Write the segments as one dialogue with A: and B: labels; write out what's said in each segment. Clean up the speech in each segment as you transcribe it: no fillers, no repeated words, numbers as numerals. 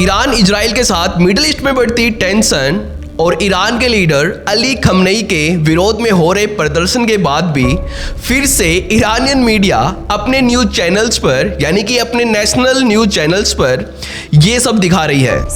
A: Iran Israel के साथ middle east में बढ़ती टेंशन और ईरान के लीडर अली खमनेई के विरोध में हो रहे प्रदर्शन के बाद भी फिर से ईरानियन मीडिया अपने न्यूज चैनल्स पर यानी कि अपने नेशनल न्यूज चैनल्स पर ये सब दिखा रही है।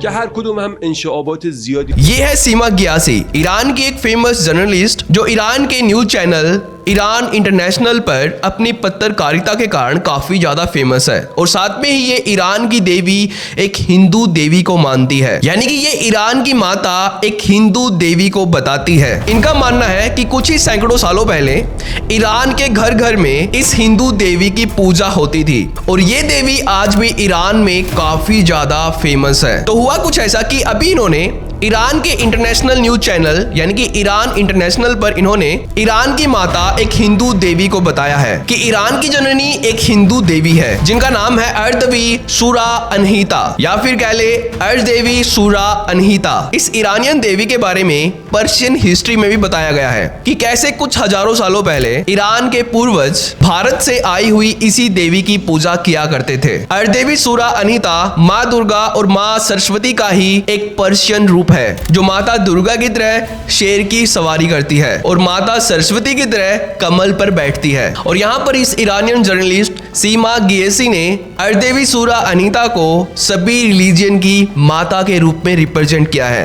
B: कि हर कदम हम इंशाअबात ज़ियादी।
A: ये है सीमा गियासी, ईरान की एक फेमस जर्नलिस्ट जो ईरान के न्यूज चैनल ईरान इंटरनेशनल पर अपनी पत्रकारिता के कारण काफी ज्यादा फेमस है और साथ में ही ये ईरान की देवी एक हिंदू देवी को मानती है, यानी कि ये ईरान की माता एक हिंदू देवी को बताती है। इनका मानना है कि कुछ ही सैकड़ों सालों पहले ईरान के घर घर में इस हिंदू देवी की पूजा होती थी और ये देवी आज भी ईरान में काफी ज्यादा फेमस है। तो हुआ कुछ ऐसा कि अभी इन्होंने ईरान के इंटरनेशनल न्यूज चैनल यानी कि ईरान इंटरनेशनल पर इन्होंने ईरान की माता एक हिंदू देवी को बताया है कि ईरान की जननी एक हिंदू देवी है जिनका नाम है अर्दवी सूरा अनहीता या फिर कह ले अर्देवी सूरा अनहीता। इस ईरानियन देवी के बारे में पर्शियन हिस्ट्री में भी बताया गया है कि कैसे कुछ हजारों सालों पहले ईरान के पूर्वज भारत से आई हुई इसी देवी की पूजा किया करते थे। अर्देवी सूरा अनहीता माँ दुर्गा और माँ सरस्वती का ही एक पर्शियन रूप है जो माता दुर्गा की तरह शेर की सवारी करती है और माता सरस्वती की तरह कमल पर बैठती है। और यहाँ पर इस ईरानियन जर्नलिस्ट सीमा गियासी ने अर्देवी सूरा अनीता को सभी रिलीजन की माता के रूप में रिप्रेजेंट किया है।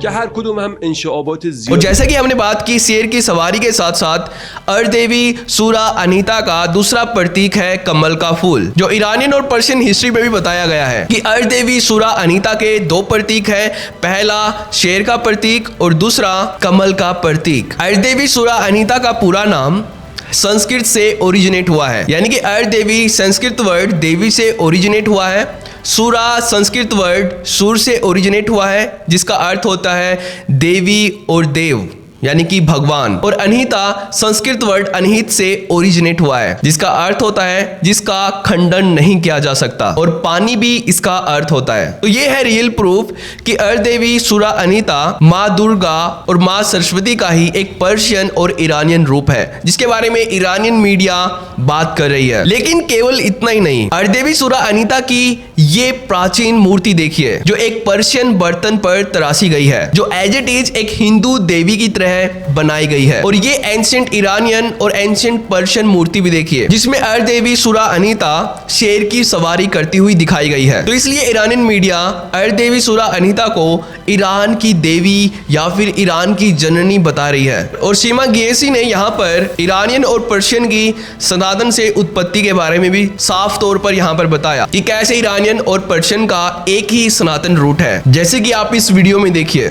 B: कि हर कदम हम इंशाअबात ज़ियादी।
A: और जैसे कि हमने बात की शेर की सवारी के साथ साथ अर्देवी सूरा अनीता का दूसरा प्रतीक है कमल का फूल, जो ईरानियन और पर्शियन हिस्ट्री में भी बताया गया है कि अर्देवी सूरा अनीता के दो प्रतीक है, पहला शेर का प्रतीक और दूसरा कमल का प्रतीक। अर्देवी सूरा अनीता का पूरा नाम संस्कृत से ओरिजिनेट हुआ है, यानी कि अर्देवी संस्कृत वर्ड देवी से ओरिजिनेट हुआ है, सूरा संस्कृत वर्ड सूर से ओरिजिनेट हुआ है जिसका अर्थ होता है देवी और देव यानी कि भगवान, और अनहिता संस्कृत वर्ड अनहित से ओरिजिनेट हुआ है जिसका अर्थ होता है जिसका खंडन नहीं किया जा सकता, और पानी भी इसका अर्थ होता है। तो ये है रियल प्रूफ कि अर्देवी सूरा अनीता माँ दुर्गा और माँ सरस्वती का ही एक पर्शियन और ईरानियन रूप है जिसके बारे में ईरानियन मीडिया बात कर रही है। लेकिन केवल इतना ही नहीं, अर्देवी सूरा अनीता की ये प्राचीन मूर्ति देखिए जो एक पर्शियन बर्तन पर तराशी गई है जो एज इट इज एक हिंदू देवी की तरह बनाई गई है। और ये एंशिएंट ईरानियन और एंशिएंट पर्शियन मूर्ति भी देखिए जिसमें अर्देवी सूरा अनीता शेर की सवारी करती हुई दिखाई गई है। तो इसलिए ईरानियन मीडिया अर्देवी सूरा अनीता को ईरान की देवी या फिर ईरान की जननी बता रही है। और सीमा गियासी ने यहाँ पर ईरानियन और पर्शियन की सनातन से उत्पत्ति के बारे में भी साफ तौर पर यहाँ पर बताया कि कैसे ईरानियन और पर्शियन का एक ही सनातन रूट है, जैसे कि आप इस वीडियो में देखिए।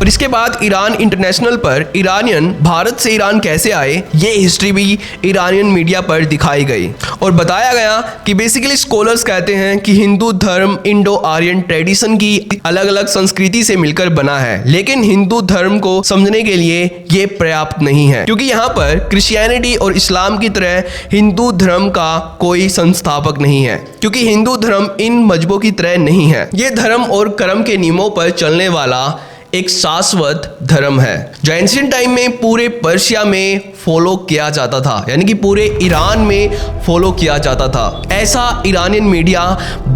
A: और इसके बाद ईरान इंटरनेशनल पर ईरानियन भारत से ईरान कैसे आए ये हिस्ट्री भी ईरानियन मीडिया पर दिखाई गई और बताया गया कि बेसिकली स्कॉलर्स कहते हैं कि हिंदू धर्म इंडो आर्यन ट्रेडिशन की अलग अलग संस्कृति से मिलकर बना है, लेकिन हिंदू धर्म को समझने के लिए ये पर्याप्त नहीं है क्योंकि यहाँ पर क्रिश्चियनिटी और इस्लाम की तरह हिंदू धर्म का कोई संस्थापक नहीं है, क्योंकि हिंदू धर्म इन मजहबों की तरह नहीं है। ये धर्म और कर्म के नियमों पर चलने वाला एक शाश्वत धर्म है जो एंशिएंट टाइम में पूरे पर्शिया में फॉलो किया जाता था, यानी कि पूरे ईरान में फॉलो किया जाता था। ऐसा ईरानियन मीडिया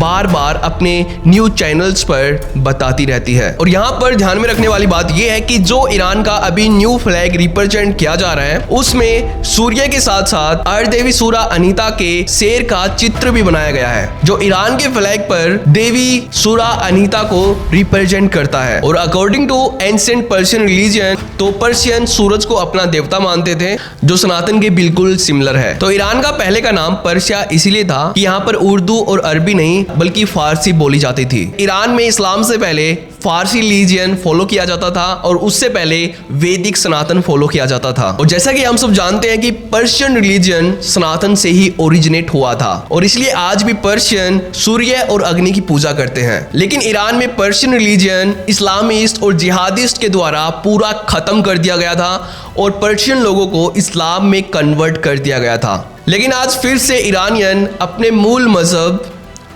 A: बार बार अपने न्यूज चैनल्स पर बताती रहती है। और यहाँ पर ध्यान में रखने वाली बात यह है कि जो ईरान का अभी न्यू फ्लैग रिप्रेजेंट किया जा रहा है उसमें सूर्य के साथ साथ अर्धदेवी सूरा अनीता के शेर का चित्र भी बनाया गया है जो ईरान के फ्लैग पर देवी सूरा अनीता को रिप्रेजेंट करता है। और according to ancient Persian religion तो पर्शियन सूरज को अपना देवता मानते थे जो सनातन के बिल्कुल सिमिलर है। तो ईरान का पहले का नाम पर्शिया इसीलिए था कि यहाँ पर उर्दू और अरबी नहीं बल्कि फारसी बोली जाती थी। ईरान में इस्लाम से पहले फारसी रिलीजन फॉलो किया जाता था और उससे पहले वैदिक सनातन फॉलो किया जाता था। और जैसा कि हम सब जानते हैं कि पर्शियन रिलीजन सनातन से ही ओरिजिनेट हुआ था और इसलिए आज भी पर्शियन सूर्य और अग्नि की पूजा करते हैं। लेकिन ईरान में पर्शियन रिलीजन इस्लामिस्ट और जिहादिस्ट के द्वारा पूरा खत्म कर दिया गया था और पर्शियन लोगों को इस्लाम में कन्वर्ट कर दिया गया था। लेकिन आज फिर से ईरानियन अपने मूल मजहब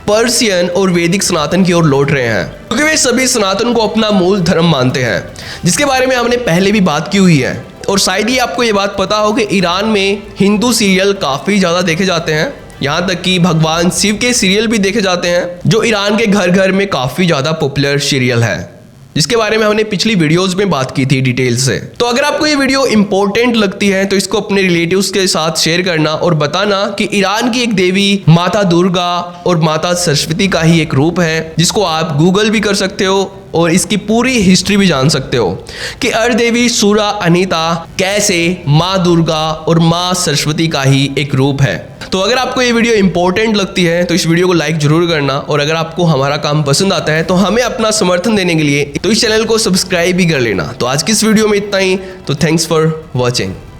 A: पर्शियन और वैदिक सनातन की ओर लौट रहे हैं क्योंकि वे सभी सनातन को अपना मूल धर्म मानते हैं, जिसके बारे में हमने पहले भी बात की हुई है। और शायद ही आपको ये बात पता हो कि ईरान में हिंदू सीरियल काफ़ी ज़्यादा देखे जाते हैं, यहाँ तक कि भगवान शिव के सीरियल भी देखे जाते हैं जो ईरान के घर घर में काफ़ी ज़्यादा पॉपुलर सीरियल है, जिसके बारे में हमने पिछली वीडियोस में बात की थी डिटेल से। तो अगर आपको ये वीडियो इंपॉर्टेंट लगती है तो इसको अपने रिलेटिव्स के साथ शेयर करना और बताना कि ईरान की एक देवी माता दुर्गा और माता सरस्वती का ही एक रूप है जिसको आप गूगल भी कर सकते हो और इसकी पूरी हिस्ट्री भी जान सकते हो कि अर्धदेवी सूरा अनीता कैसे माँ दुर्गा और माँ सरस्वती का ही एक रूप है। तो अगर आपको ये वीडियो इंपॉर्टेंट लगती है तो इस वीडियो को लाइक जरूर करना और अगर आपको हमारा काम पसंद आता है तो हमें अपना समर्थन देने के लिए तो इस चैनल को सब्सक्राइब भी कर लेना। तो आज की इस वीडियो में इतना ही, तो थैंक्स फॉर वॉचिंग।